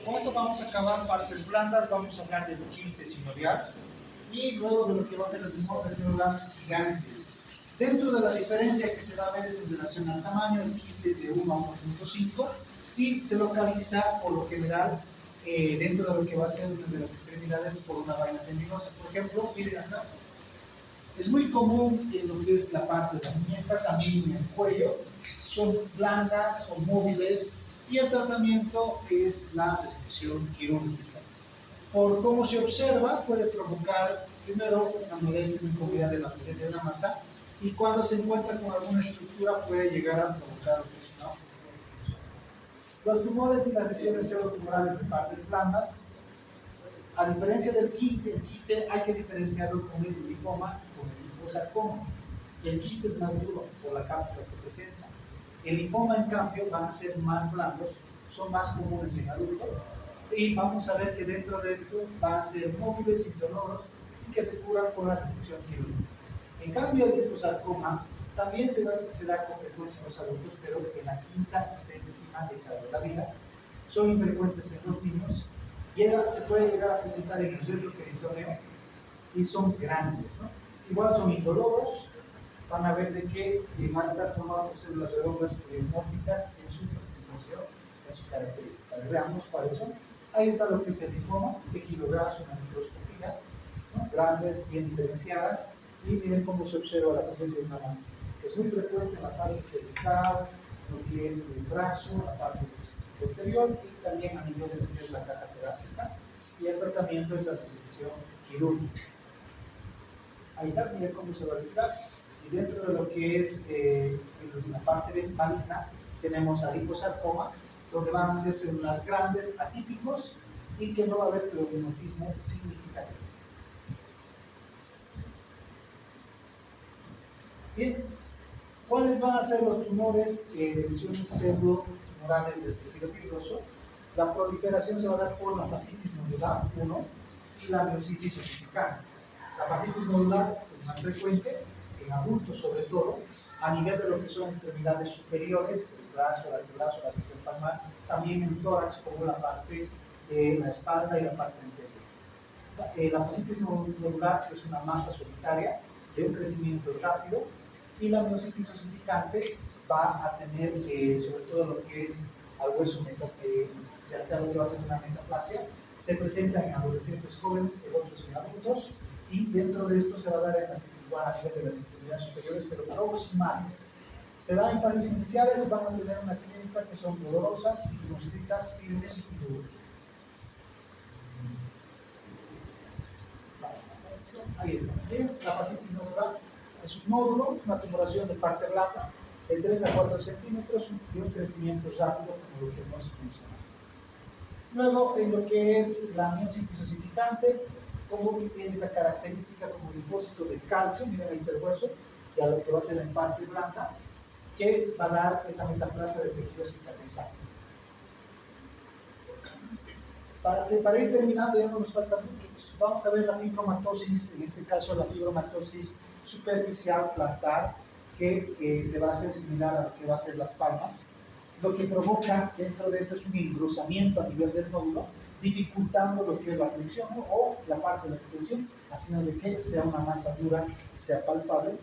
Con esto vamos a acabar partes blandas, vamos a hablar del quiste sinovial y luego de lo que va a ser el tumor de células gigantes. Dentro de la diferencia que se va a ver es en relación al tamaño, el quiste es de 1 a 1.5 y se localiza por lo general dentro de lo que va a ser una de las extremidades por una vaina tendinosa. Por ejemplo, miren acá, es muy común en lo que es la parte de la muñeca, también en el cuello, son blandas, son móviles y el tratamiento es la resección quirúrgica. Por cómo se observa, puede provocar primero una molestia, una incomodidad de la presencia de una masa y cuando se encuentra con alguna estructura puede llegar a provocar lo que es una obstrucción. Los tumores y las lesiones pseudotumorales de partes blandas, a diferencia del quiste, el quiste hay que diferenciarlo con el lipoma y con el liposarcoma. Y el quiste es más duro por la cápsula que presenta. El lipoma, en cambio, van a ser más blandos, son más comunes en adultos. Y vamos a ver que dentro de esto van a ser móviles, indoloros y que se curan con la resección quirúrgica. En cambio, el liposarcoma también se da con frecuencia en los adultos, pero en la quinta y séptima década de la vida. Son infrecuentes en los niños. Se puede llegar a presentar en el retroperitoneo y son grandes, ¿no? Igual son indoloros, van a ver de que van a estar formados por células redondas poliomórficas en su presentación, en su característica. Veamos cuáles son. Ahí está lo que es el lipoma, tejido graso, una microscopía, ¿no? Grandes, bien diferenciadas, y miren cómo se observa la presencia de una masa. Es muy frecuente en la parte cervical, lo que es el brazo, la parte posterior y también a nivel de lo que es la caja torácica, y el tratamiento es la resección quirúrgica. Ahí está, miren cómo se va a aplicar. Y dentro de lo que es la parte maligna, tenemos a liposarcoma, donde van a ser células grandes, atípicos, y que no va a haber pleomorfismo significativo. Bien, ¿cuáles van a ser los tumores de lesiones pseudotumorales del tejido fibroso? La proliferación se va a dar por la fascitis nodular 1 y la miositis ossificana. La fascitis nodular es más frecuente en adultos, sobre todo, a nivel de lo que son extremidades superiores, el brazo, el antebrazo, la región palmar, también en tórax, como la parte de la espalda y la parte anterior. La fascitis nodular es una masa solitaria de un crecimiento rápido y la miositis ossificante va a tener sobre todo lo que es al hueso ya sea lo que va a ser una metaplasia, se presenta en adolescentes jóvenes y otros en adultos, y dentro de esto se va a dar igual a nivel de las extremidades superiores, pero proximales. Se da en fases iniciales, van a tener una clínica que son dolorosas, circunscritas, firmes y duros. Ahí está. Miren, la fascitis nodular es un nódulo, una tumoración de parte blanda de 3 a 4 centímetros y un crecimiento rápido, como lo que hemos mencionado. Luego, en lo que es la miositis ossificante, como que tiene esa característica como depósito de calcio, miren ahí está el hueso, y a lo que va a ser en parte blanda, que va a dar esa metaplasia de tejido cicatrizado. Para ir terminando, ya no nos falta mucho. Pues vamos a ver la fibromatosis, en este caso la fibromatosis superficial plantar, que se va a hacer similar a lo que va a ser las palmas. Lo que provoca dentro de esto es un engrosamiento a nivel del nódulo, dificultando lo que es la flexión, ¿no? O la parte de la extensión, haciendo de que sea una masa dura y sea palpable,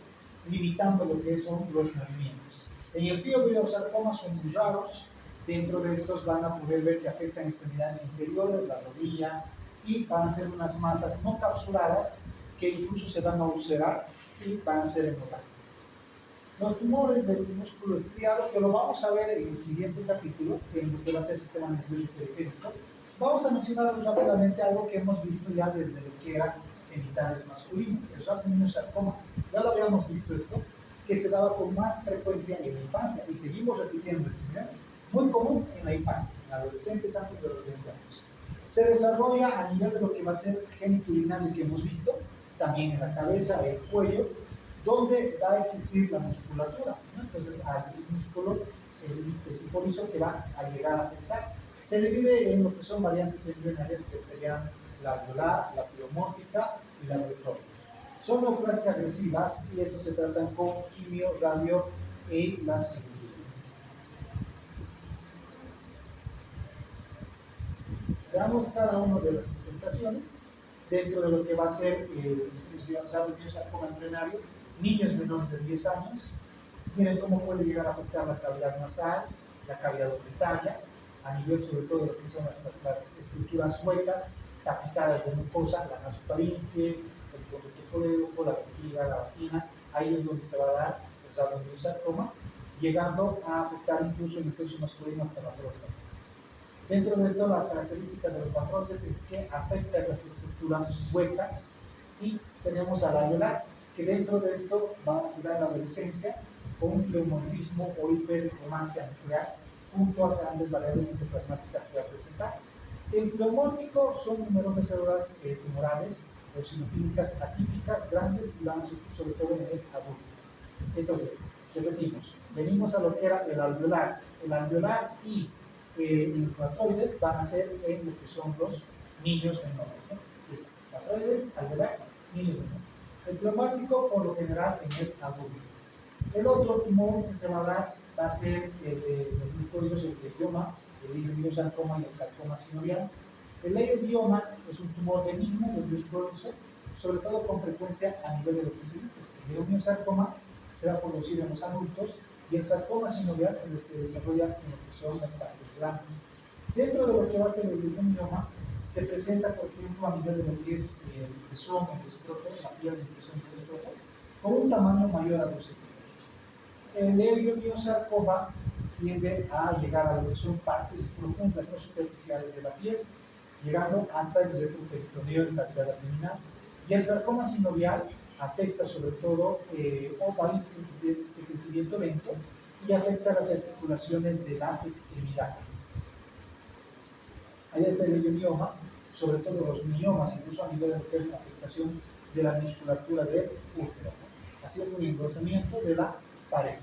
limitando lo que son los movimientos. En el fibrosarcoma son muy raros. Dentro de estos van a poder ver que afectan extremidades inferiores, la rodilla, y van a ser unas masas no capsuladas que incluso se van a ulcerar y van a ser hemorrágicas. Los tumores del músculo estriado, que lo vamos a ver en el siguiente capítulo, en lo que va a ser el sistema nervioso periférico, vamos a mencionar rápidamente algo que hemos visto ya desde lo que era genitales masculinos, el rapniosarcoma. Ya lo habíamos visto esto, que se daba con más frecuencia en la infancia, y seguimos repitiendo esto, ¿verdad? Muy común en la infancia, en adolescentes antes de los 20 años. Se desarrolla a nivel de lo que va a ser genitourinario que hemos visto, también en la cabeza, el cuello, donde va a existir la musculatura, ¿no? Entonces hay un músculo, el tipo liso, que va a llegar a afectar. Se divide en lo que son variantes embrionarias, que serían la alveolar, la pleomórfica y la retrófilas. Son neoplasias agresivas y estos se tratan con quimio, radio y la cirugía. Veamos cada una de las presentaciones dentro de lo que va a ser el sarcoma embrionario, niños menores de 10 años. Miren cómo puede llegar a afectar la cavidad nasal, la cavidad ocultaria, a nivel sobre todo de lo que son las estructuras huecas, tapizadas de mucosa, la nasofaringe, el conducto colédoco, la vejiga, la vagina. Ahí es donde se va a dar el sarcoma, llegando a afectar incluso en el sexo masculino hasta la próstata. Dentro de esto, la característica de los patrones es que afecta esas estructuras huecas, y tenemos al alveolar, que dentro de esto se da en la adolescencia con un pleomorfismo o hiperhemasia nuclear junto a grandes variables endoplasmáticas que va a presentar. El pleomórfico son numerosas células tumorales o eosinofílicas atípicas, grandes, y van sobre todo en el adulto. Entonces, repetimos, venimos a lo que era el alveolar. El alveolar y el patroides van a ser en lo que son los niños menores, ¿no? Patroides, alveolar, niños menores. El pleomórfico, por lo general, en el adulto. El otro tumor que se va a dar va a ser el de los musculosos, el leiombioma, el leiomiosarcoma y el sarcoma sinovial. El leiomioma es un tumor benigno del musculoso, sobre todo con frecuencia a nivel de lo que se dice. El leiomiosarcoma se va a producir en los adultos, y el sarcoma sinovial se desarrolla en lo que son las partes grandes. Dentro de lo que va a ser el leiomioma, se presenta, por ejemplo, a nivel de lo que es el pezón, el escroto, la piel del pezón y el escroto, con un tamaño mayor a 12 centímetros. El leiomiosarcoma tiende a llegar a lo que son partes profundas, no superficiales de la piel, llegando hasta el retroperitoneo y la cavidad abdominal. Y el sarcoma sinovial afecta sobre todo ovario de crecimiento lento, y afecta las articulaciones de las extremidades. Ahí está el leiomioma, sobre todo los miomas, incluso a nivel de lo que es la afectación de la musculatura del útero, ¿no? Haciendo un engrosamiento de la pared.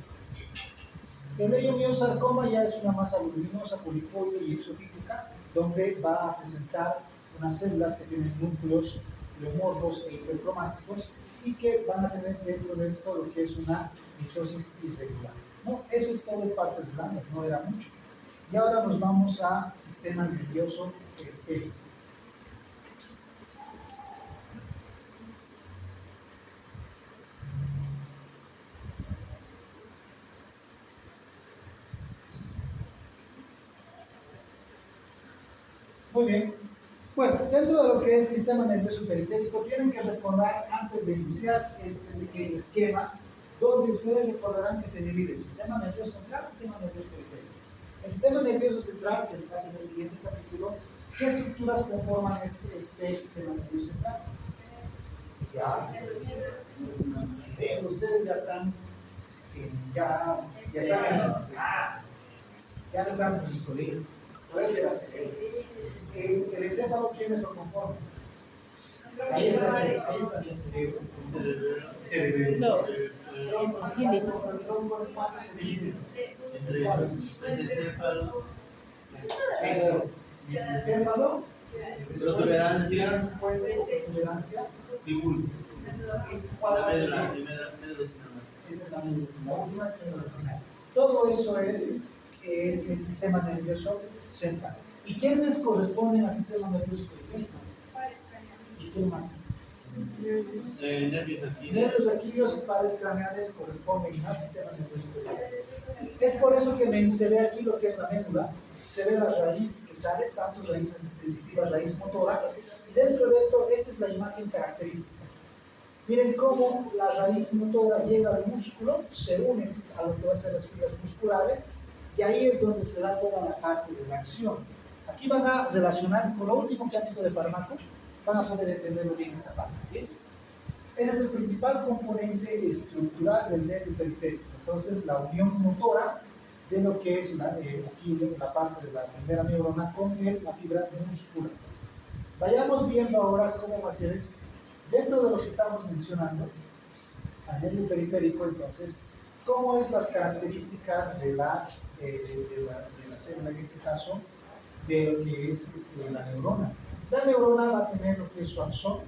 El leiomiosarcoma ya es una masa voluminosa, polipoide y exofítica, donde va a presentar unas células que tienen núcleos pleomorfos e hipercromáticos, y que van a tener dentro de esto lo que es una mitosis irregular, ¿no? Eso es todo en partes blandas, no era mucho. Y ahora nos vamos a sistema nervioso periférico. Muy bien. Bueno, dentro de lo que es sistema nervioso periférico, tienen que recordar antes de iniciar este pequeño esquema, donde ustedes recordarán que se divide el sistema nervioso central y el sistema nervioso periférico. El sistema nervioso central, que va a ser el siguiente capítulo, ¿qué estructuras conforman este sistema nervioso central? Ya, ustedes ya están, ya no están en el colegio. El encéfalo, ¿quiénes lo conforman? Ahí está el cerebro. Cerebro. El tronco, ¿cuánto se divide? Es el céfalo. Eso. Es el céfalo. Protuberancia. Protuberancia. Y bulbo. La médula espinal. Esa es la última médula espinal. Todo eso es el sistema nervioso central. ¿Y quiénes corresponden al sistema nervioso periférico? ¿Y quién más? Nervios aquilios y pares craneales corresponden al sistema nervioso periférico. Es por eso que se ve aquí lo que es la médula, se ve la raíz que sale, tanto raíz sensitiva, raíz motora, y dentro de esto, esta es la imagen característica. Miren cómo la raíz motora llega al músculo, se une a lo que va a ser las fibras musculares, y ahí es donde se da toda la parte de la acción. Aquí van a relacionar con lo último que han visto de fármaco, van a poder entenderlo bien esta parte. ¿Bien? Ese es el principal componente estructural del nervio periférico. Entonces, la unión motora de lo que es aquí la parte de la primera neurona con la fibra muscular. Vayamos viendo ahora cómo va a ser esto. Dentro de lo que estamos mencionando, a nervio periférico, entonces, ¿cómo es las características de la célula, en este caso, de lo que es la neurona? La neurona va a tener lo que es su axón,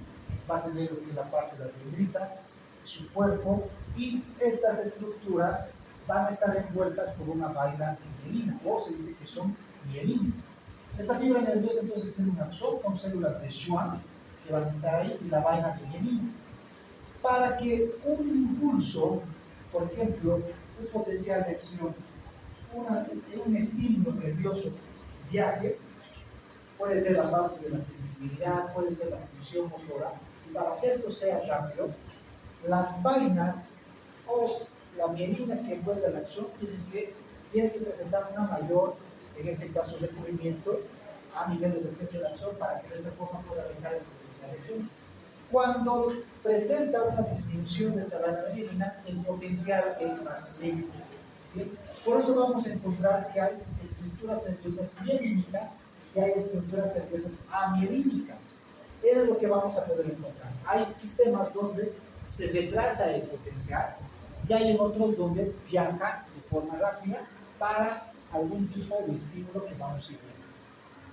va a tener lo que es la parte de las dendritas, su cuerpo, y estas estructuras van a estar envueltas por una vaina mielina, o se dice que son mielínicas. Esa fibra nerviosa entonces tiene un axón con células de Schwann que van a estar ahí y la vaina de mielina. Para que un impulso, por ejemplo, un potencial de acción, un estímulo nervioso viaje, puede ser la parte de la sensibilidad, puede ser la función motora, y para que esto sea rápido, las vainas o la mielina que envuelve el axón tiene que presentar una mayor, en este caso, recubrimiento a nivel de lo que es el axón para que de esta forma pueda dejar el potencial de acción. Cuando presenta una disminución de esta vaina de mielina, el potencial es más débil. Por eso vamos a encontrar que hay estructuras nerviosas mielínicas y hay estructuras nerviosas amielínicas. Eso es lo que vamos a poder encontrar. Hay sistemas donde se retrasa el potencial y hay en otros donde viaja de forma rápida para algún tipo de estímulo que vamos a ir viendo.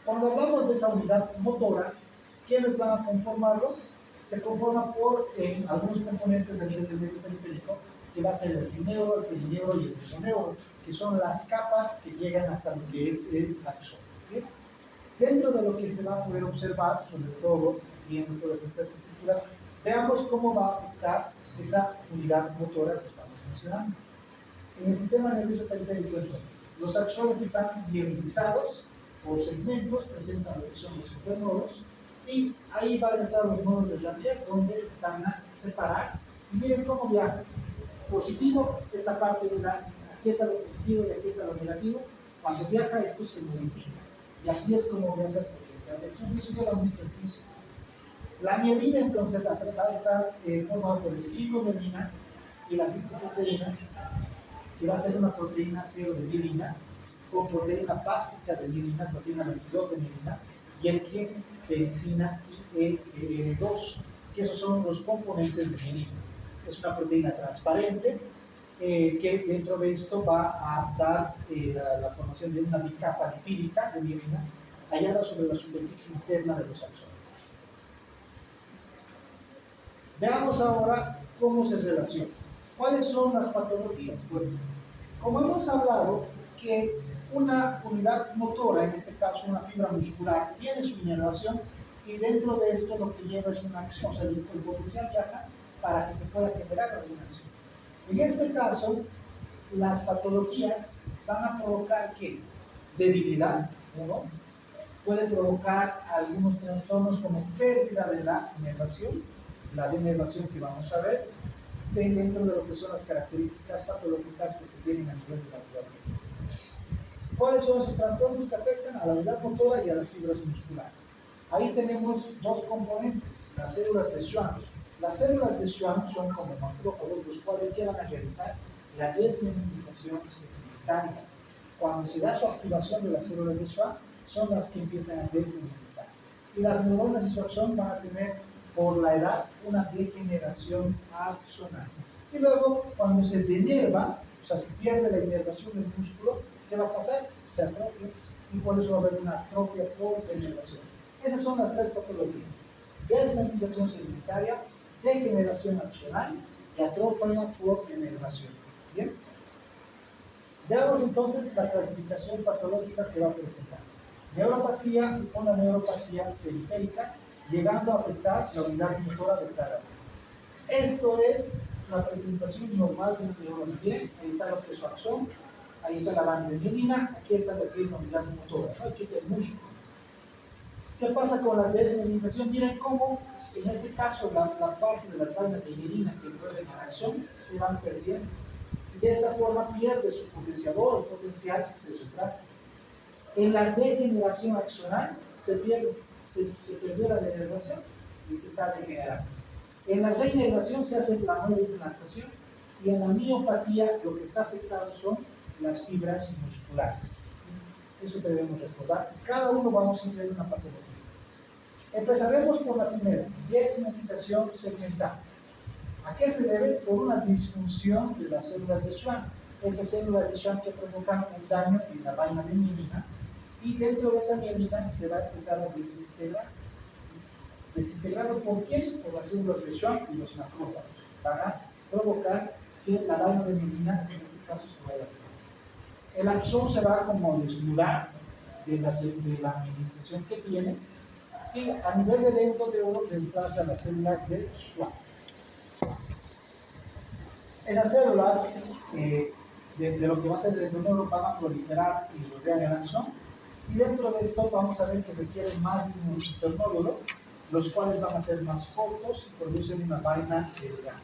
Cuando hablamos de esa unidad motora, ¿quiénes van a conformarlo? Se conforma por algunos componentes del medio periférico, que va a ser el ginebro, el perineuro y el mesoneuro, que son las capas que llegan hasta lo que es el axón. Dentro de lo que se va a poder observar, sobre todo viendo todas estas estructuras, veamos cómo va a afectar esa unidad motora que estamos mencionando. En el sistema nervioso periférico, entonces, los axones están mielinizados por segmentos, presentan lo que son los internodos, y ahí van a estar los nodos de Lambert, donde van a separar. Y miren cómo viaja. Positivo, esta parte de aquí está lo positivo y aquí está lo negativo. Cuando viaja, esto se modifica. Y así es como viaja el potencial de acción. Y eso ya lo hemos visto en física. La mielina, entonces, va a estar formada por esfingomielina y la glicoproteína, que va a ser una proteína 0 de mielina, con proteína básica de mielina, proteína 22 de mielina, y el gen perincina y ER2, que esos son los componentes de mielina. Es una proteína transparente que dentro de esto va a dar la formación de una bicapa lipídica de mielina hallada sobre la superficie interna de los axones. Veamos ahora cómo se relaciona. ¿Cuáles son las patologías? Bueno, como hemos hablado que una unidad motora, en este caso una fibra muscular, tiene su inervación y dentro de esto lo que lleva es una acción, o sea, el potencial viaja para que se pueda generar alguna acción. En este caso, las patologías van a provocar ¿qué? Debilidad, ¿no? Puede provocar algunos trastornos como pérdida de la inervación, la denervación que vamos a ver, dentro de lo que son las características patológicas que se tienen a nivel de la biología. ¿Cuáles son esos trastornos que afectan a la unidad motora y a las fibras musculares? Ahí tenemos dos componentes, las células de Schwann. Las células de Schwann son como macrófagos, los cuales llevan a realizar la desmielinización segmentaria. Cuando se da su activación de las células de Schwann, son las que empiezan a desmielinizar. Y las neuronas y su axón van a tener, por la edad, una degeneración axonal. Y luego, cuando se denerva, o sea, se pierde la inervación del músculo, ¿qué va a pasar? Se atrofia, y por eso va a haber una atrofia por denervación. Esas son las tres patologías: desmielinización segmentaria, degeneración axonal y atrofia por denervación. ¿Bien? Veamos entonces la clasificación patológica que va a presentar. Neuropatía y una neuropatía periférica, llegando a afectar la unidad motora del tálamo. Esto es la presentación normal de una neurología. Ahí está lo que es su axón, ahí está la banda de mielina, aquí está lo que es la unidad motora, ¿no? Aquí está el músculo. ¿Qué pasa con la desmielinización? Miren cómo, en este caso, la parte de las bandas de mielina que envuelven el axón se van perdiendo. De esta forma pierde su potenciador, el potencial se retrasa. En la degeneración axonal se perdió la degeneración y se está degenerando. En la reinervación se hace la nueva implantación y en la miopatía lo que está afectado son las fibras musculares. Eso debemos recordar. Cada uno vamos a ver una patología. Empezaremos por la primera, desmielinización segmental. ¿A qué se debe? Por una disfunción de las células de Schwann. Estas células de Schwann que provocan un daño en la vaina de mielina, y dentro de esa mielina se va a empezar a desintegrar. ¿Desintegrado por quién? Por las células de Schwann y los macrófagos. Van a provocar que la vaina de mielina, en este caso, se vaya a perder. El axón se va como a desnudar de la mielinización que tiene, y a nivel del endotelio reemplaza las células de Schwann. Esas células de lo que va a ser el endotelio van a proliferar y rodear el axón, y dentro de esto vamos a ver que requieren más de un internódulo, los cuales van a ser más cortos y producen una vaina celular.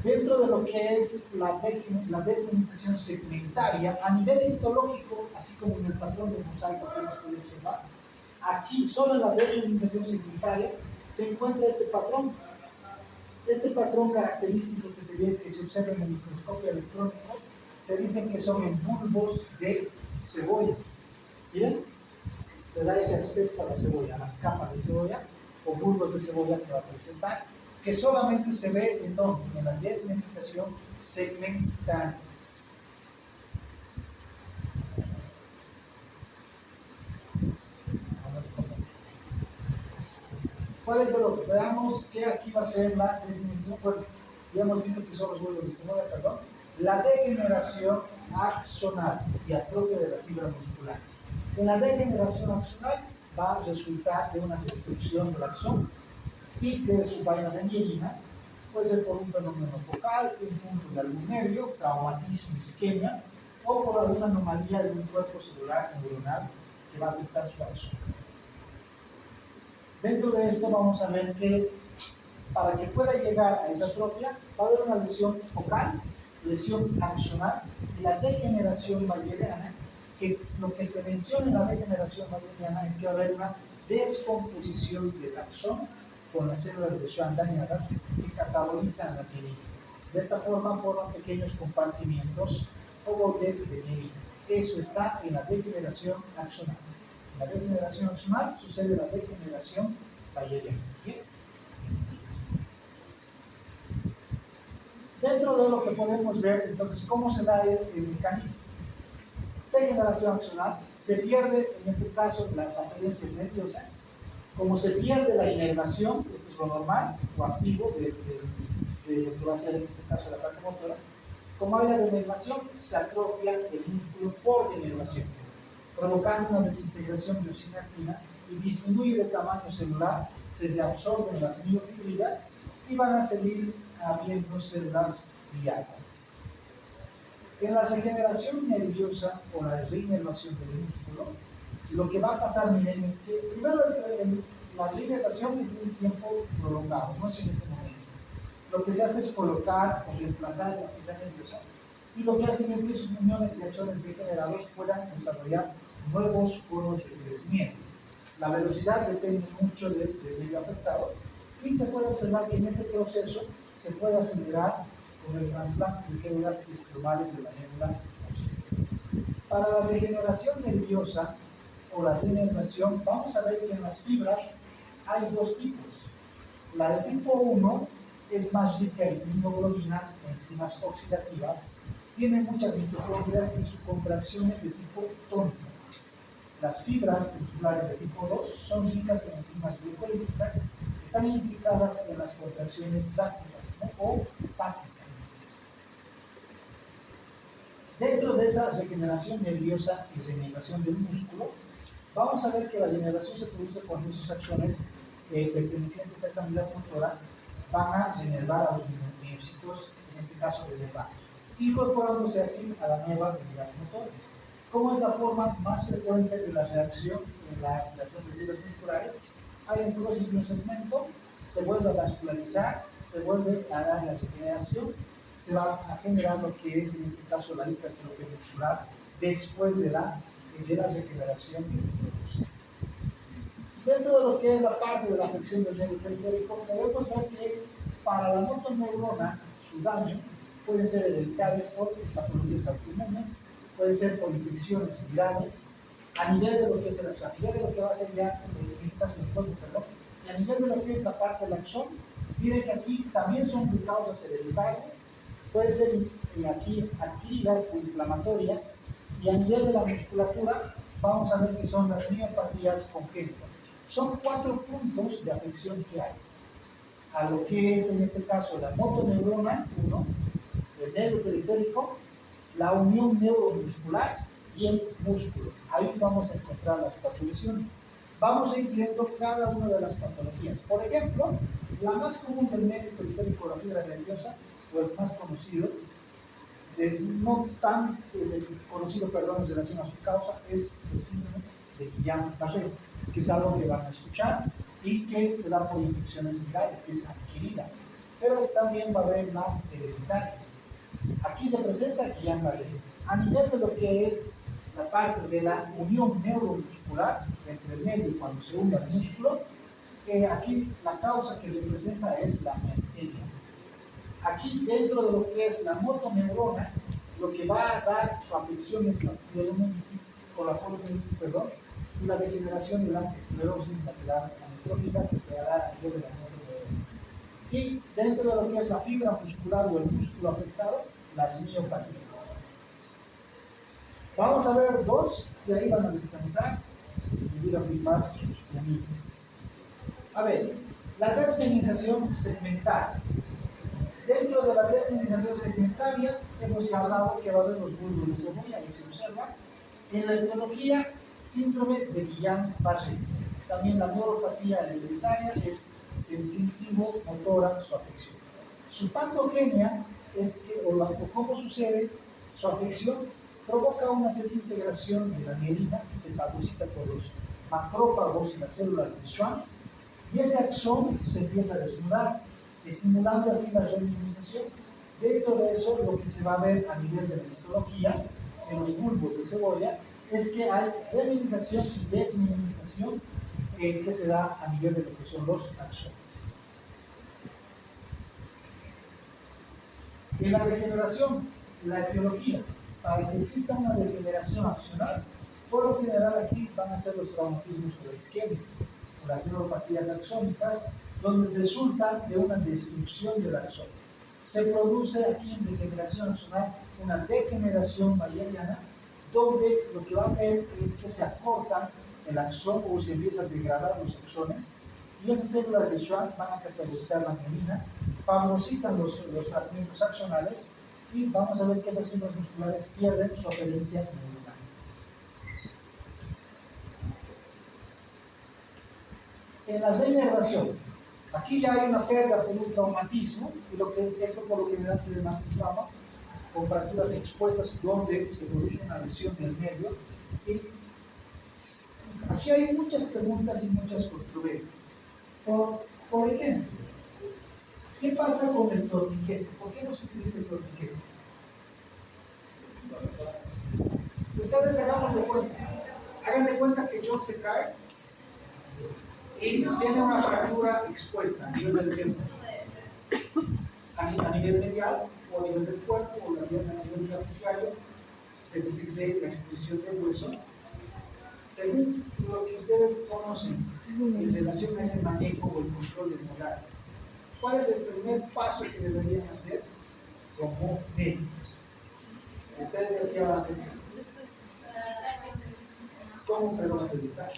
Dentro de lo que es la desmeminización segmentaria, a nivel histológico, así como en el patrón de mosaico que hemos podido observar, aquí solo en la desmeminización segmentaria se encuentra este patrón. Este patrón característico que se observa en el microscopio electrónico se dicen que son en bulbos de cebolla. ¿Miren? Le da ese aspecto a la cebolla, a las capas de cebolla o bulbos de cebolla que va a presentar, que solamente se ve en donde, en la desmeminización segmentaria. ¿Cuál es el otro? Veamos que aquí va a ser la desmeminización. Bueno, ya hemos visto que son los bulbos de cebolla, perdón. La degeneración axonal y atrofia de la fibra muscular. En la degeneración axonal va a resultar de una destrucción del axón y de su vaina de mielina. Puede ser por un fenómeno focal, un punto de algún nervio, traumatismo, isquemia, o por alguna anomalía de un cuerpo celular neuronal que va a afectar su axón. Dentro de esto vamos a ver que para que pueda llegar a esa atrofia va a haber una lesión focal, lesión axonal y la degeneración bayeriana, que lo que se menciona en la degeneración bayeriana es que va a haber una descomposición del axón con las células de Schwann dañadas que catabolizan la mielina. De esta forma forman pequeños compartimientos ovoides de mielina. Eso está en la degeneración axonal. En la degeneración axonal sucede la degeneración bayeriana. ¿Bien? Dentro de lo que podemos ver, entonces, cómo se da el mecanismo. Degeneración axonal, se pierde, en este caso, las aferencias nerviosas. Como se pierde la inervación, esto es lo normal, lo activo de lo que va a ser en este caso la parte motora. Como hay la denervación, se atrofia el músculo por denervación, provocando una desintegración biosinatina y disminuye de tamaño celular, se reabsorben las miofibrilas y van a seguir habiendo células gliales. En la regeneración nerviosa o la reinervación del músculo, lo que va a pasar, miren, es que primero la reinervación es de un tiempo prolongado, no es en ese momento. Lo que se hace es colocar o reemplazar la fibra nerviosa, y lo que hacen es que esos millones de axones degenerados puedan desarrollar nuevos conos de crecimiento. La velocidad depende mucho del medio afectado, y se puede observar que en ese proceso se puede acelerar con el trasplante de células estromales de la médula ósea. Para la regeneración nerviosa o la regeneración, vamos a ver que en las fibras hay dos tipos. La de tipo 1 es más rica en inmunoglobina, enzimas oxidativas, tiene muchas mitocondrias y su contracción es de tipo tónico. Las fibras musculares de tipo 2 son ricas en enzimas glucolíticas, están implicadas en las contracciones sácticas, ¿no? O fásicas. Dentro de esa regeneración nerviosa y regeneración del músculo, vamos a ver que la regeneración se produce cuando esos axones pertenecientes a esa unidad motora van a renervar a los miocitos, en este caso renervados, incorporándose así a la nueva unidad motora. ¿Cómo es la forma más frecuente de la reacción en las reacciones de fibras musculares? Hay necrosis de un segmento, se vuelve a vascularizar, se vuelve a dar la regeneración, se va a generar lo que es en este caso la hipertrofia muscular después de la regeneración que se produce. Dentro de lo que es la parte de la afección del nervio periférico, podemos ver que para la motoneurona su daño puede ser hereditarios por patologías autoinmunes, puede ser por infecciones virales, a nivel de lo que es el axón, a nivel de lo que va a ser ya, en este caso el cuerpo, perdón, y a nivel de lo que es la parte del axón, miren que aquí también son causas hereditarias, puede ser aquí adquiridas o inflamatorias, y a nivel de la musculatura vamos a ver que son las miopatías congénitas. Son 4 puntos de afección que hay. A lo que es en este caso la motoneurona 1, el nervio periférico, la unión neuromuscular y el músculo. Ahí vamos a encontrar las 4 lesiones. Vamos a ir viendo cada una de las patologías. Por ejemplo, la más común del nervio periférico, la fibra nerviosa, o el más conocido, no tan conocido, perdón, en relación a su causa, es el síndrome de Guillain-Barré, que es algo que van a escuchar y que se da por infecciones virales, que es adquirida, pero también va a haber más hereditarias. Aquí se presenta Guillain-Barré. A nivel de lo que es la parte de la unión neuromuscular entre el nervio cuando se une al músculo, aquí la causa que representa es la miastenia. Aquí dentro de lo que es la motoneurona, lo que va a dar su afección es la poliomielitis, perdón, y la degeneración de la esclerosis lateral amiotrófica que se dará a nivel de la motoneurona. Y dentro de lo que es la fibra muscular o el músculo afectado, las miopatías. Vamos a ver 2, y ahí van a descansar y ir a firmar sus planillas. A ver, la desmeminización segmentaria. Dentro de la desmeminización segmentaria hemos ya hablado que va a haber los bulbos de cebolla, ahí se observa. En la etiología, síndrome de Guillain-Barré. También la neuropatía hereditaria es sensitivo-motora su afección. Su patogenia es que, o cómo sucede su afección, provoca una desintegración de la mielina, que se fagocita por los macrófagos y las células de Schwann, y ese axón se empieza a desnudar, estimulando así la reminización. Dentro de eso, lo que se va a ver a nivel de la histología, en los bulbos de cebolla, es que hay reminización y desminización que se da a nivel de lo que son los axones. En la degeneración, la etiología, para que exista una degeneración axonal, por lo general aquí van a ser los traumatismos o la isquemia, o las neuropatías axónicas, donde resulta de una destrucción del axón. Se produce aquí en degeneración axonal una degeneración bayeriana, donde lo que va a ver es que se acortan el axón o se empiezan a degradar los axones, y esas células de Schwann van a catalizar la mielina, fagocitan los fragmentos axonales, y vamos a ver que esas fibras musculares pierden su adherencia neuronal. En la reinervación, aquí ya hay una pérdida por un traumatismo, y esto por lo general se ve más en trauma, con fracturas expuestas donde se produce una lesión del nervio. Y aquí hay muchas preguntas y muchas controversias. Por ejemplo, ¿qué pasa con el torniquete? ¿Por qué no se utiliza el torniquete? Ustedes hagan de cuenta que John se cae y tiene una fractura expuesta a nivel del tiempo, a nivel medial o a nivel del cuerpo o a nivel trapeziario. Se cree la exposición del hueso. Según lo que ustedes conocen en relación a ese manejo o el control de hemorragias, ¿cuál es el primer paso que deberían hacer como médicos? Ustedes ya se van a hacer. ¿Cómo te lo vas a evitar?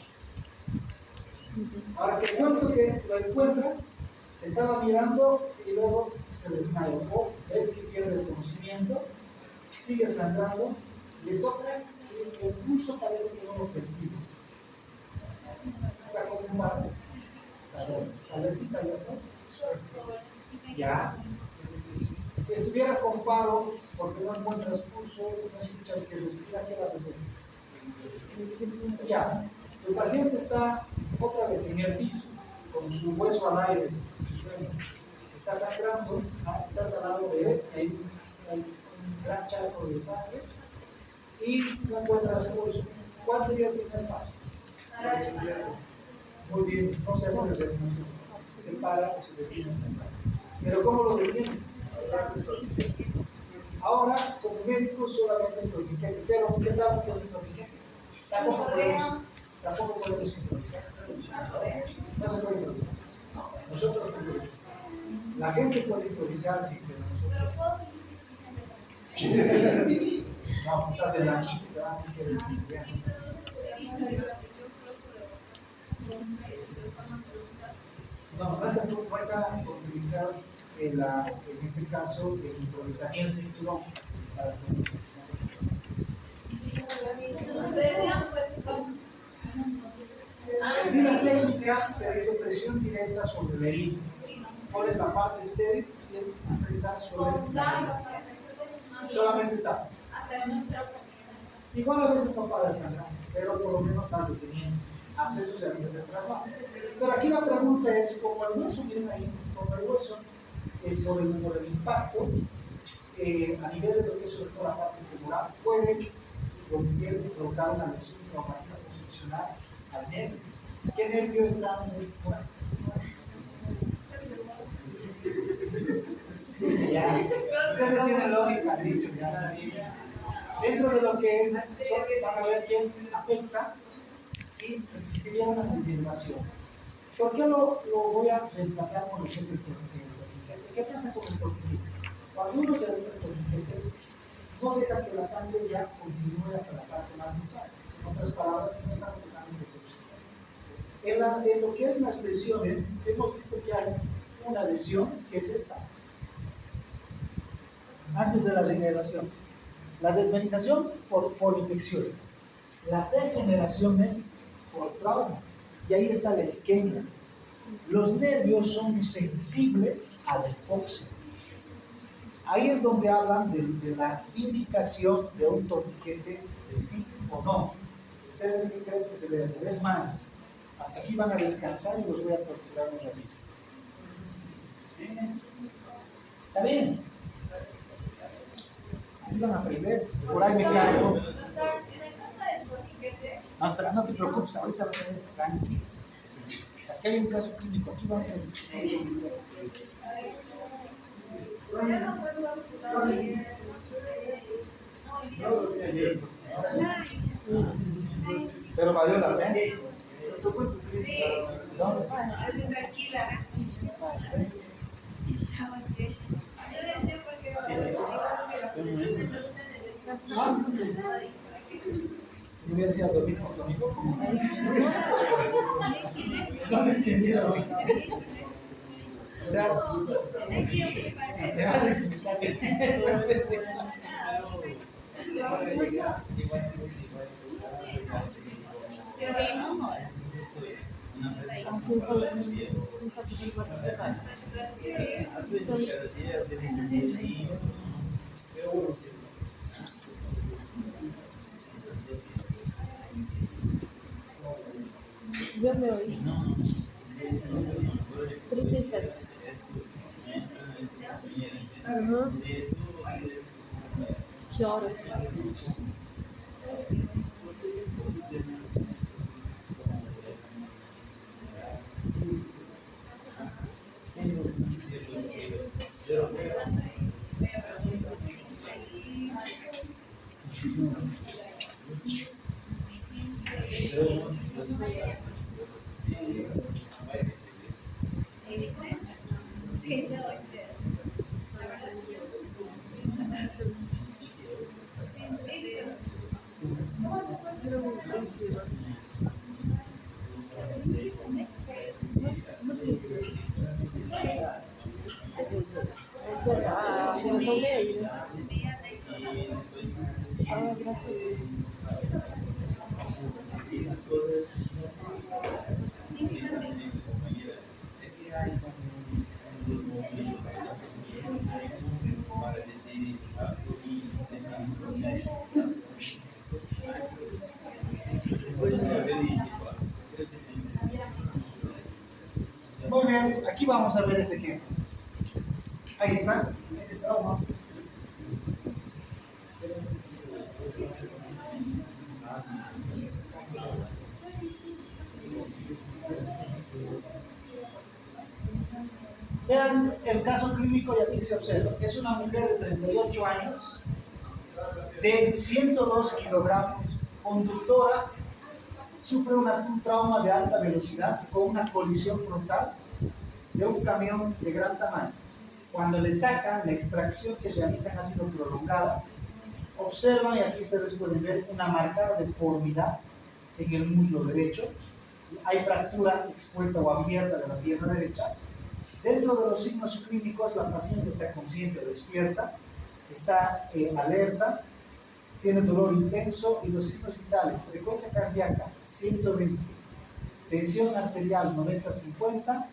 Ahora te cuento que lo encuentras, estaba mirando y luego se desmayó, o ves que pierde el conocimiento, sigue sangrando, le tocas y el pulso parece que no lo percibes. Está como un barco. Tal vez sí, tal vez no. Ya. Si estuviera con paro, porque no encuentras pulso, no escuchas que respira, ¿qué vas a hacer? Ya. El paciente está otra vez en el piso, con su hueso al aire, su sueño. Está sangrando, estás al lado de él, hay un gran charco de sangre y no encuentras pulso. ¿Cuál sería el primer paso? Muy bien, no se hace la reanimación. Se para o se detiene el sangrado. Pero ¿cómo lo detienes? Ahora, como médico, solamente el torniquete. Pero, ¿qué tal si tienes torniquete? Tampoco podemos improvisar. No se puede improvisar. Nosotros no podemos. La gente puede improvisar sin que nosotros. No, estás de blanquito, así que no está contraindicado en este caso de improvisar ni el cinturón. Se nos presión, pues entonces. Si la técnica se dice presión directa sobre la herida. Sí, no. Pones la parte estéril y aprietas sobre Con la gas, herida. Solamente tapa. hasta el neutro. Igual a veces no para de sangrar, pero por lo menos estás deteniendo. Hasta eso se avisa el traslado. Pero aquí la pregunta es, como el hueso viene ahí, como el hueso, por el impacto, a nivel de lo que es sobre todo la parte femoral, puede romper, provocar una lesión traumática funcional al nervio. ¿Qué nervio está en el femoral? Ya, ustedes tienen lógica, listo, ya. Dentro de lo que es, van a ver quién afecta y existiría una continuación. ¿Por qué lo voy a reemplazar con lo que es el torniquete? ¿Qué pasa con el torniquete? Cuando uno se realiza el torniquete, no deja que la sangre ya continúe hasta la parte más distal. En otras palabras, no estamos dejando que se obstruya. En lo que es las lesiones, hemos visto que hay una lesión que es esta, antes de la regeneración. La desvenización por infecciones. La degeneración es por trauma. Y ahí está la isquemia. Los nervios son sensibles a la hipoxia. Ahí es donde hablan de la indicación de un torniquete de sí o no. ¿Ustedes qué creen que se debe hacer? Es más, hasta aquí van a descansar y los voy a torturar un ratito. ¿Está bien? Así van a aprender. Por ahí me cargo. Doctor, en el caso del torniquete, No, espera, no te preocupes, ahorita vas a ver, tranquilo. Aquí hay un caso clínico, aquí vamos a discutir. Pero valió la pena. Sí, ¿Dónde? tranquila. Yo decía porque Ah, si hubiera sido dormir con tu amigo, ¿cómo? No me entendieron. O sea, me vas a explicar que Verme hoy. 37. Ajá. ¿Qué horas? Ah, no son de ahí, ¿no? Ah, gracias a Dios. Muy bien, aquí vamos a ver ese ejemplo. Ahí está, ese es trauma. Vean el caso clínico y aquí se observa. Es una mujer de 38 años, de 102 kilogramos, conductora, sufre un trauma de alta velocidad con una colisión frontal de un camión de gran tamaño. Cuando le sacan, la extracción que realizan ha sido prolongada. Observan, y aquí ustedes pueden ver una marcada deformidad en el muslo derecho. Hay fractura expuesta o abierta de la pierna derecha. Dentro de los signos clínicos, la paciente está consciente o despierta, está alerta, tiene dolor intenso y los signos vitales, frecuencia cardíaca 120, tensión arterial 90-50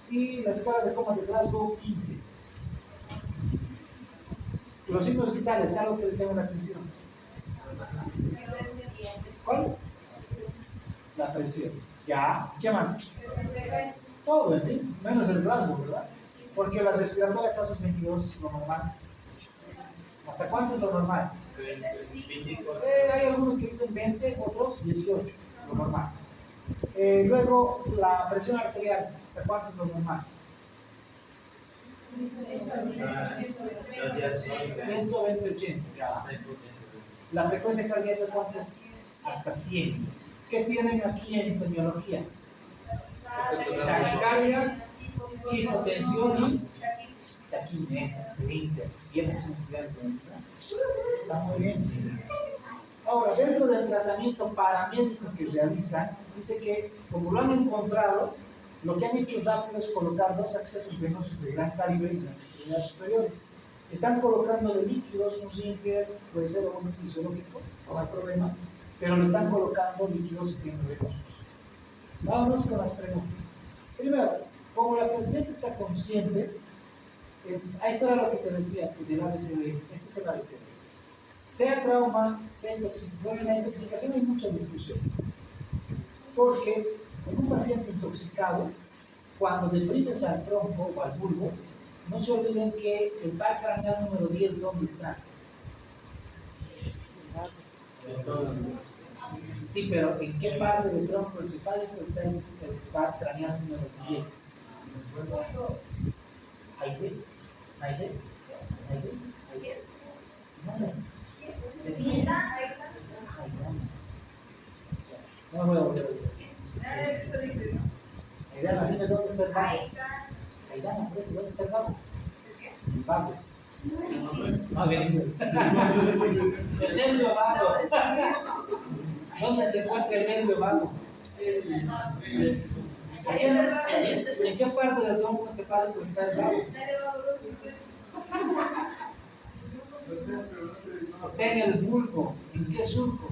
y la escala de coma de Glasgow 15. Los signos vitales, algo que les llama la atención. ¿Cuál? La presión. Ya, ¿qué más? Todo en sí, menos el Glasgow, ¿verdad? Porque la respiratoria acaso es 22, lo normal. ¿Hasta cuánto es lo normal? 24. Hay algunos que dicen 20, otros 18, lo normal. Luego, la presión arterial, ¿hasta cuánto es lo normal? 120-80, ya. La frecuencia cardíaca, ¿cuánto es? Hasta 100. ¿Qué tienen aquí en semiología? Taquicardia, hipotensión y taquimesia, excelente. Bien, son estudiantes de medicina. Está muy bien. Ahora, dentro del tratamiento paramédico que realizan, dice que como lo han encontrado, lo que han hecho rápido es colocar dos accesos venosos de gran calibre en las extremidades superiores. Están colocando de líquidos, un Zinker, puede ser un fisiológico, no hay problema, pero le están colocando líquidos venosos. Vámonos con las preguntas. Primero, como la paciente está consciente, esto era lo que te decía, del ABCD, este es el ABCD. Sea trauma, sea intoxicación. Bueno, en la intoxicación hay mucha discusión, porque en un paciente intoxicado, cuando deprimes al tronco o al bulbo, no se olviden que el par craneal número 10, ¿dónde está? Sí, pero ¿en qué parte del tronco encefálico está el par craneal número 10? ¿Aide? ¿Aide? ¿Aide? No voy a volver. Eso dice, ¿no? Aidana, dime dónde está el vago. Aidana, por eso, ¿dónde está el vago? El vago. No, bien. El nervio vago. ¿Dónde se encuentra el nervio vago? ¿En qué parte del tronco encefálico está el vago? No sé, pero no sé. Está en el bulbo. ¿En qué surco?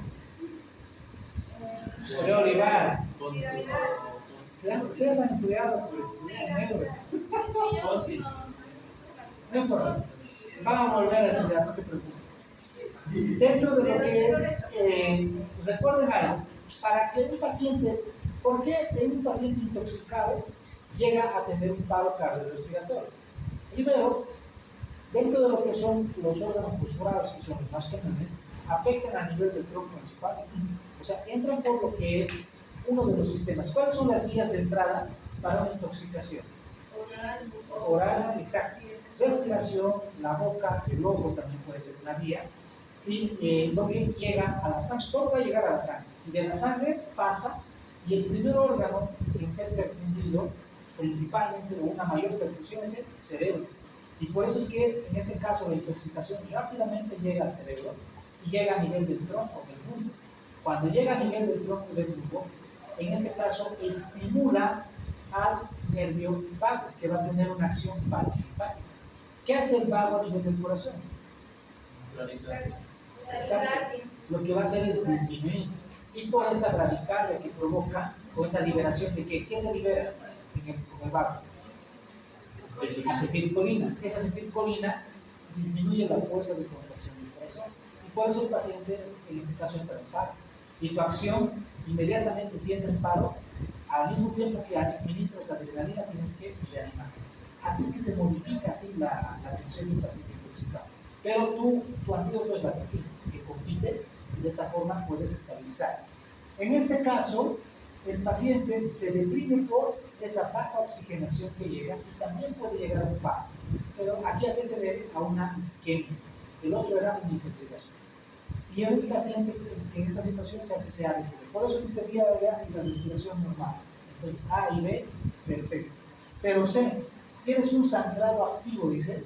De olivar. Ustedes han estudiado, pues, negro. No importa. Vamos a volver a estudiar, no se preocupen. Dentro de lo que es, pues recuerden algo, para que un paciente, ¿por qué en un paciente intoxicado llega a tener un paro cardiorrespiratorio? Primero, dentro de lo que son los órganos fosforados, que son los más comunes, afectan a nivel del tronco encefálico. O sea, entran por lo que es uno de los sistemas. ¿Cuáles son las vías de entrada para una intoxicación? Oral, exacto. Respiración, la boca, el ojo también puede ser una vía. Y lo que llega a la sangre, todo va a llegar a la sangre. Y de la sangre pasa, y el primer órgano en ser perfundido, principalmente o una mayor perfusión, es el cerebro. Y por eso es que en este caso la intoxicación rápidamente llega al cerebro y llega a nivel del tronco, del bulbo. Cuando llega a nivel del tronco del bulbo, en este caso estimula al nervio vago, que va a tener una acción parasimpática. ¿Qué hace el vago a nivel del corazón? Exacto. Lo que va a hacer es disminuir. Y por esta bradicardia que provoca, con esa liberación de ¿qué se libera con el vago? Acetilcolina. Esa acetilcolina disminuye la fuerza de contracción del corazón. Y por eso el paciente, en este caso, entra en paro. Y tu acción, inmediatamente si entra en paro, al mismo tiempo que administras la adrenalina, tienes que reanimar. Así es que se modifica así la atención de un paciente intoxicado. Pero tu antídoto es la atropina, que compite y de esta forma puedes estabilizar. En este caso, el paciente se deprime por esa baja oxigenación que llega y también puede llegar a un paro. Pero aquí a veces se debe a una isquemia. El otro era una intoxicación. Y en un paciente que en esta situación se hace ese ABCD. Por eso dice vía aérea y la respiración normal. Entonces A y B, perfecto. Pero C, tienes un sangrado activo, dice,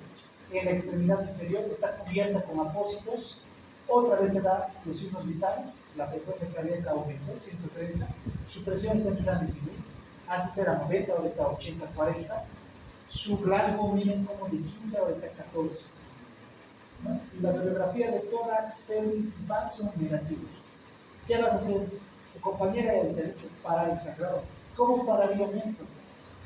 en la extremidad inferior, está cubierta con apósitos. Otra vez te da los signos vitales, la frecuencia cardíaca aumentó, 130, su presión está empezando a disminuir. Antes era 90, ahora está 80-40. Su Glasgow miren como de 15, ahora está 14. ¿No? y la radiografía de tórax, pelvis y vaso son negativos. ¿Qué vas a hacer? Su compañera ya les ha dicho, parar el sangrado. ¿Cómo pararían esto?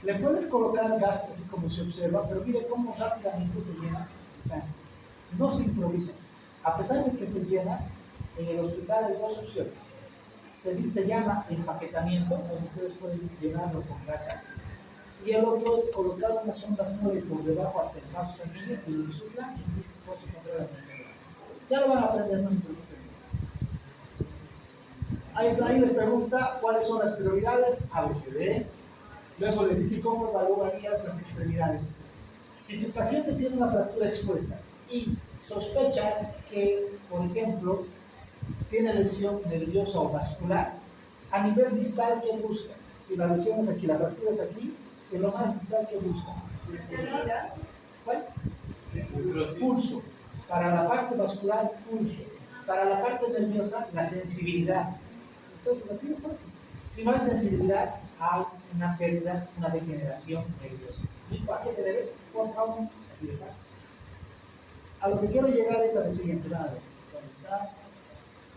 Le puedes colocar gases así como se observa, pero mire cómo rápidamente se llena de sangre. No se improvisa. A pesar de que se llena, en el hospital hay dos opciones. Se llama empaquetamiento, donde ustedes pueden llenarlo con gasa. Y el otro es colocar una sonda fluide por debajo hasta el vaso sanguíneo y lo insuflan y listo, por su control de sangre. Ya lo van a aprender, no se preocupen. Ahí les pregunta cuáles son las prioridades ABCD. Luego les dice cómo evaluarías las extremidades. Si tu paciente tiene una fractura expuesta y sospechas que, por ejemplo, tiene lesión nerviosa o vascular, a nivel distal, ¿qué buscas? Si la lesión es aquí, la fractura es aquí, en lo más distal, ¿qué buscas? ¿Cuál? Pulso. Para la parte vascular, pulso. Para la parte nerviosa, la sensibilidad. Entonces, así de fácil. Si no hay sensibilidad, hay una pérdida, una degeneración nerviosa. ¿Y a qué se debe? Por trauma, así de fácil. A lo que quiero llegar es a lo siguiente, nada. ¿Dónde está?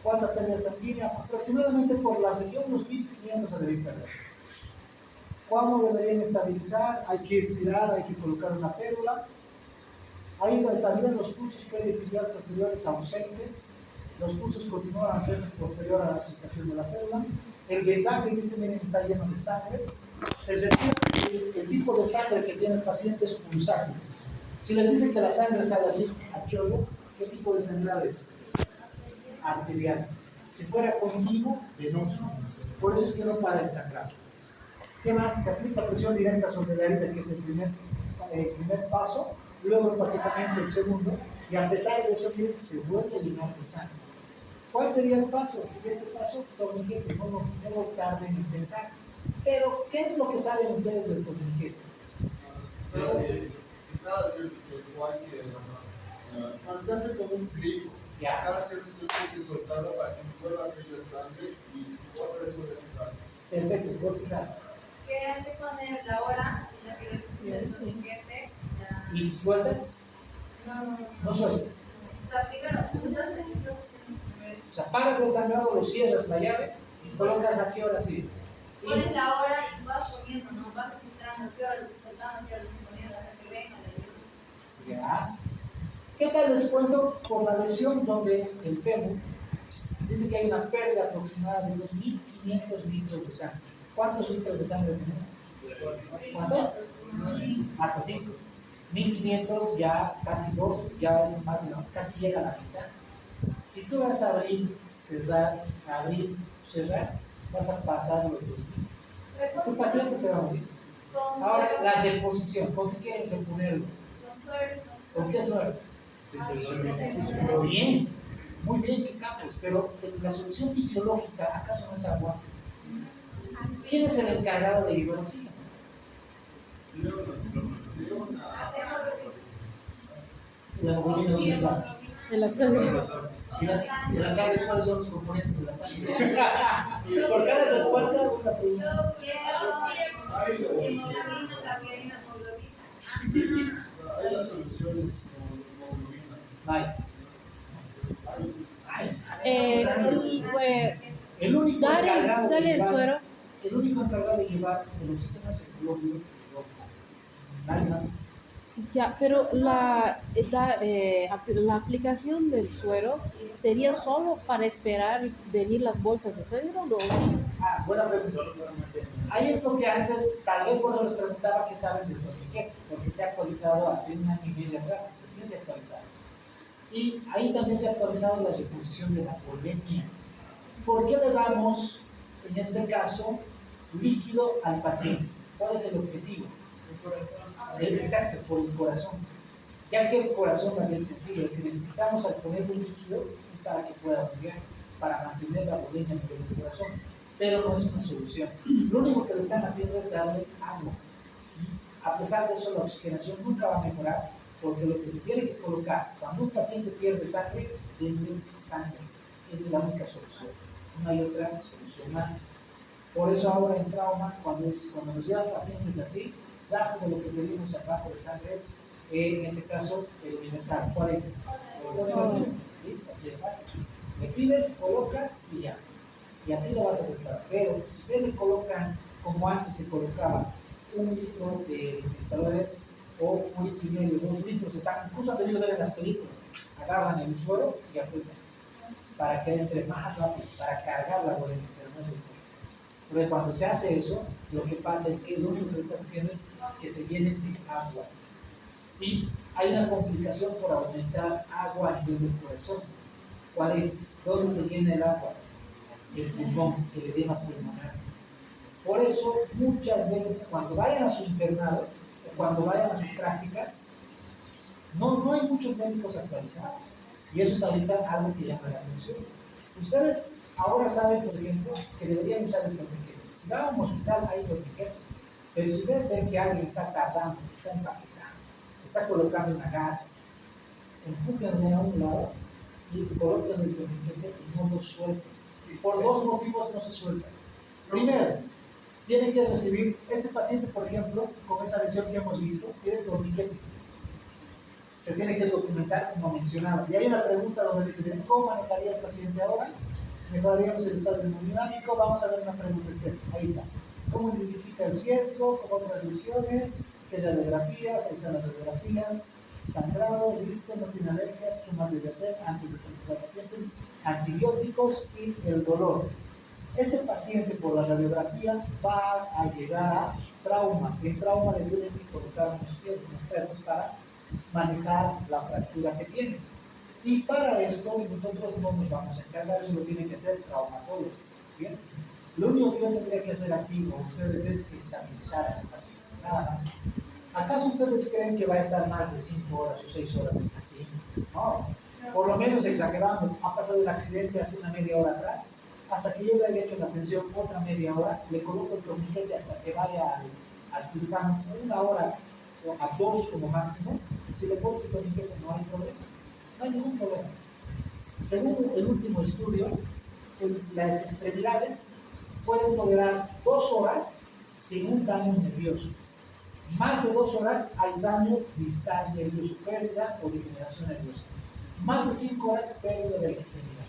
¿Cuánta pérdida sanguínea? Aproximadamente por la región, unos 1500 se deben perder. ¿Cómo deberían estabilizar? Hay que estirar, hay que colocar una férula. Ahí estabilizan los pulsos periotibial posteriores ausentes. Los pulsos continúan a ser posterior a la aplicación de la férula. El vendaje dice, miren, está lleno de sangre. Se retira el tipo de sangre que tiene el paciente es pulsátil. Si les dicen que la sangre sale así a chorro, ¿qué tipo de sangrado es? Arterial. Si fuera continuo, venoso. Por eso es que no para el sangrado. ¿Qué más? Se aplica presión directa sobre la herida, que es el primer paso. Luego el empaquetamiento, el segundo. Y a pesar de eso, miren, se vuelve a llenar de sangre. ¿Cuál sería el paso? El siguiente paso, torniquete. No tarden en pensar. Pero, ¿qué es lo que saben ustedes del torniquete? Cada cierto tiempo hay que, cuando se hace como un grifo, cada cierto tiempo hay que soltarlo para que vuelva a salir la sangre y otra vez vuelve a soltar. Perfecto, ¿vos qué sabes? Que hay que poner la hora en la que le pusiste el torniquete. ¿Y si sueltas? No sueltas. O sea, primero, estás O sea, paras el sangrado, lo cierras la llave y colocas a qué hora sí. pones la hora y vas poniendo, ¿no? Vas registrando qué hora lo estoy soltando, qué hora lo estoy poniendo hasta que venga la Ya. ¿Qué tal les cuento? Por la lesión donde es el fémur, dice que hay una pérdida aproximada de unos 1500 litros de sangre. ¿Cuántos litros de sangre tenemos? ¿Cuántos? Hasta 5. 1500 ya casi 2, ya es más de casi llega a la mitad. Si tú vas a abrir, cerrar, vas a pasar los 2000. Tu paciente se va a morir. Ahora, la reposición, ¿con qué quieren reponerlo? ¿Con qué suero? Bien, muy bien, qué capos, pero la solución fisiológica, ¿acaso no es agua? ¿Quién es el encargado de liberar oxígeno? La hemoglobina, ¿dónde está? En la sangre. ¿Y la sangre cuáles son los componentes de la sangre? Por cada respuesta, una pregunta. Yo quiero hemoglobina, cafeína, hemoglobina. Hay las soluciones como hemoglobina. El único encargado Dale el suero. El único encargado de llevar el oxígeno es el glóbulo rojo. Nadie más. Ya, pero la aplicación del suero sería solo para esperar venir las bolsas de sangre o no? Buena pregunta. Ahí es lo que antes, tal vez por eso les preguntaba qué saben del torniquete, porque se ha actualizado hace un año y medio atrás, recién se ha actualizado. Y ahí también se ha actualizado la reposición de la polemia. ¿Por qué le damos, en este caso, líquido al paciente? ¿Cuál es el objetivo? Exacto, por el corazón. Ya que el corazón va a ser sencillo, lo que necesitamos al poner un líquido es para que pueda bombear, para mantener la polemia en el corazón. Pero no es una solución. Lo único que le están haciendo es darle agua. Y a pesar de eso, la oxigenación nunca va a mejorar, porque lo que se tiene que colocar cuando un paciente pierde sangre, denle sangre. Esa es la única solución. No hay otra solución más. Por eso ahora en trauma, cuando nos llevan pacientes así, rápido lo que pedimos al banco de sangre es en este caso, el universal. ¿Cuál es? Listo, así de fácil. Le pides, colocas y ya. Y así lo vas a ajustar. Pero si ustedes le colocan, como antes se colocaba, 1 litro de cristales o 1,5 litros, 2 litros, incluso han debido ver en las películas, agarran el suelo y apretan para que entre más rápido, para cargar la boleta, pero no es el problema. Porque cuando se hace eso, lo que pasa es que lo único que estás haciendo es que se llene de agua. Y hay una complicación por aumentar agua a nivel del corazón. ¿Cuál es? ¿Dónde se llena el agua? El pulmón, el edema pulmonar. Por eso, muchas veces cuando vayan a su internado o cuando vayan a sus prácticas, no hay muchos médicos actualizados. Y eso es ahorita algo que llama la atención. Ustedes ahora saben, por ejemplo, que deberían usar el torniquete. Si van a un hospital hay torniquetes, pero si ustedes ven que alguien está tardando, está empaquetando, está colocando una gasa, empújenle a un lado y coloquen el torniquete y no lo suelten. Por 2 motivos no se suelta. Primero, tienen que recibir, este paciente, por ejemplo, con esa lesión que hemos visto, tiene el torniquete. Se tiene que documentar como mencionado. Y hay una pregunta donde dice, ¿cómo manejaría el paciente ahora? Mejoraríamos el estado hemodinámico. Vamos a ver una pregunta, espera, ahí está. ¿Cómo identifica el riesgo? ¿Cómo otras lesiones? ¿Qué radiografías? Ahí están las radiografías. Sangrado, listo, no tiene alergias. ¿Qué más debe hacer antes de presentar pacientes? Antibióticos y el dolor. Este paciente por la radiografía va a llegar a trauma. En trauma le tienen que colocar unos fierros, unos perros para manejar la fractura que tiene. Y para esto nosotros no nos vamos a encargar, eso lo tienen que hacer traumatólogos. ¿Bien? Lo único que yo tendría que hacer aquí con ustedes es estabilizar a ese paciente, nada más. ¿Acaso ustedes creen que va a estar más de 5 horas o 6 horas así? No, por lo menos exagerando. Ha pasado el accidente hace una media hora atrás, hasta que yo le haya hecho la atención otra media hora, le coloco el torniquete hasta que vaya al cirujano 1 hora o a 2 como máximo. Si le pones el torniquete no hay problema, no hay ningún problema. Según el último estudio, las extremidades pueden tolerar 2 horas sin un daño nervioso. Más de 2 horas hay daño distal nervioso, pérdida o degeneración nerviosa. Más de 5 horas, pérdida de la extremidad.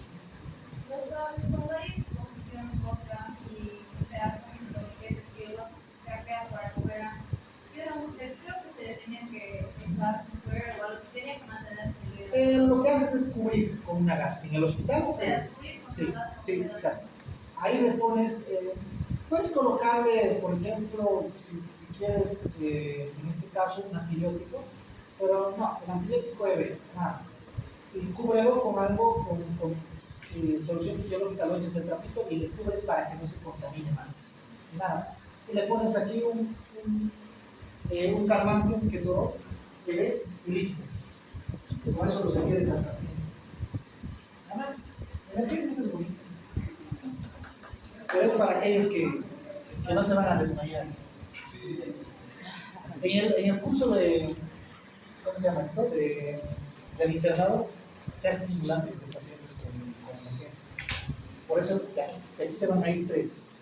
Doctor, cuando hay exposición ósea y se hace un torniquete que los se queda por afuera, ¿qué debemos hacer? Creo que se le tenía que echar un suero o algo, se tenía que mantenerse en el Lo que haces es cubrir con una gasa. En el hospital, sí, exacto. Ahí le pones, puedes colocarle, por ejemplo, si quieres, en este caso, un antibiótico, pero no, el antibiótico EB, nada más. Y cúbrelo con algo, con solución fisiológica, lo echas el trapito y le cubres para que no se contamine más. Y nada más. Y le pones aquí un calmante, un ketorol, EB, y listo. Con eso lo refieres al paciente. Nada más. Emergencias es bonito. Pero es para aquellos que no se van a desmayar. En el curso de, ¿cómo se llama esto? Del internado, se hace simulantes de pacientes con emergencia. Por eso, de aquí se van a ir 3.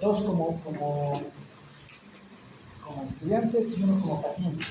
2 como estudiantes y 1 como paciente.